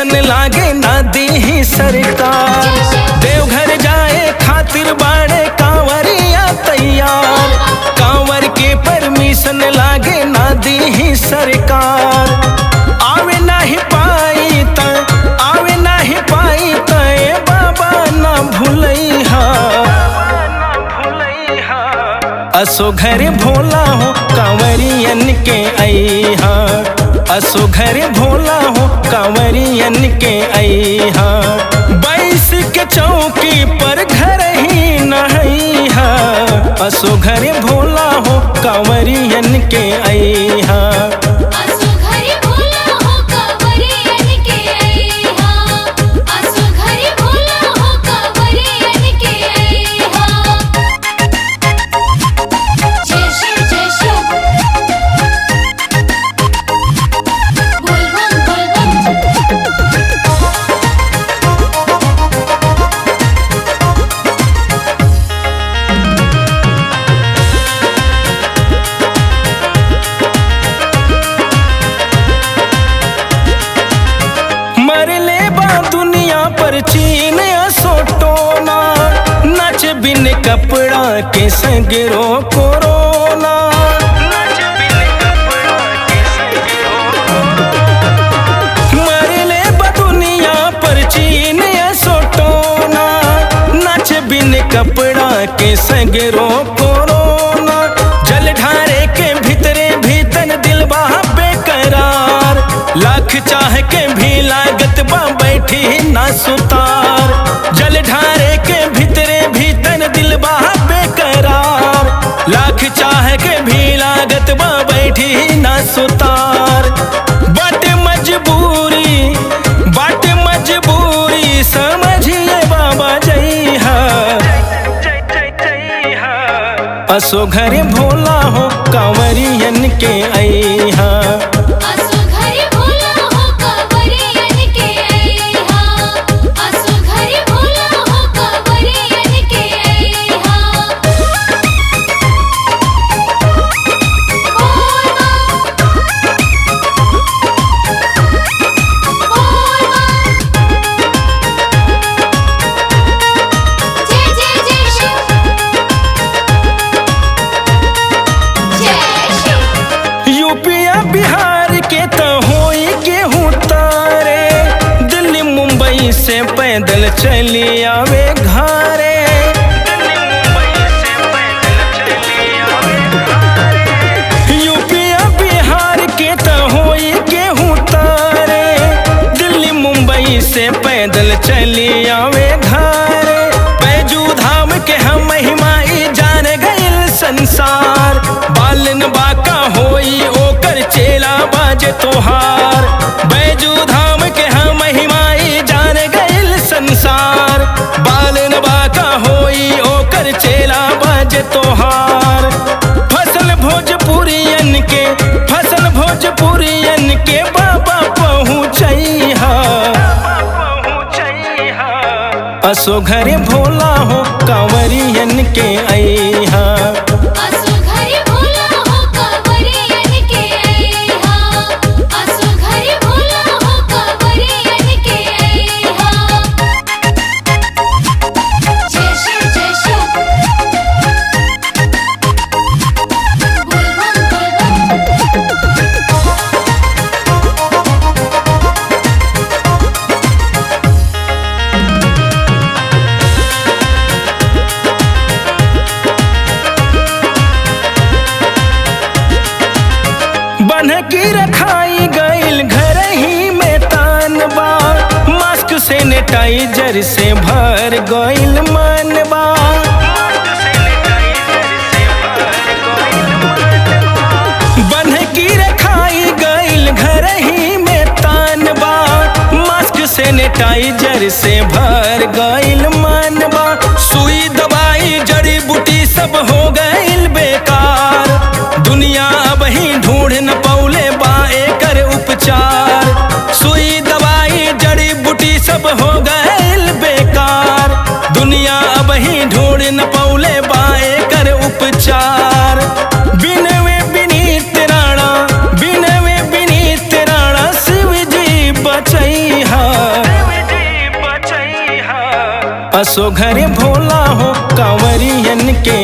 Permission लागे ना दी ही सरकार। देवघर जाए खातिर बाड़े कांवरिया तैयार, कांवर के परमिशन लागे ना दी ही सरकार। आवे नहीं पाई त ए बाबा ना भूलैहा। असो घर भोला हो कांवरियन के अइहा, असो घर भोला हो कांवरियन के अइहा। बैस के चौकी पर घर ही नहैहा, असो घर भोला हो कांवरियन के अइहा। चीन सोटोना नच बिन कपड़ा के सगरो कोरोना। मरले दुनिया पर चीन सोटोना नच बिन कपड़ा के सगरो कोरोना। जल ढारे के भीतरे भीतर दिल बहा बेकरार, लाख चाह के भी लागत बा बैठी ना सुतार। जल ढारे के भीतरे भीतर दिल बहा बेकरार, लाख चाह के भी लागत बा बैठी ना सुतार। बाट मजबूरी समझिए बाबा जइहा। असो घर भोला हो कांवरियन के अइहा। बिहार के तो होई गेहूं तारे, दिल्ली मुंबई से पैदल चली आवे घरे। यूपिया बिहार के तो होई गेहूं तारे, दिल्ली मुंबई से पैदल चली आवे घरे। बैजू धाम के हम महिमाई जान गइल संसार, बालन बाका होई ओकर चेला बाजे तोहार। बैजू धाम के हम महिमाई जान गइल संसार, बालन बाका होई ओकर चेला बाजे तोहार। फसल भोजपुरियन के बाबा पहुँचैहा। असो घर भोला हो कांवरियन के अइहा। की रखाई गइल घर ही में तानबा, मास्क सैनिटाइजर से भर गइल मनबा। बन्ह की रखाई गइल घर ही में तानबा, मास्क सैनिटाइजर से भर गइल मनबा। सुई दवाई जड़ी बूटी सब हो गइल बेकार, दुनिया अब ही ढूंढ न पौले बाए कर उपचार। सुई दवाई जड़ी बूटी सब हो गइल बेकार, दुनिया अब ही ढूंढ न पौले बाए कर उपचार। बिनवे बिनीत राणा शिव जी बचैहा। असो घरे भोला हो कांवरियन के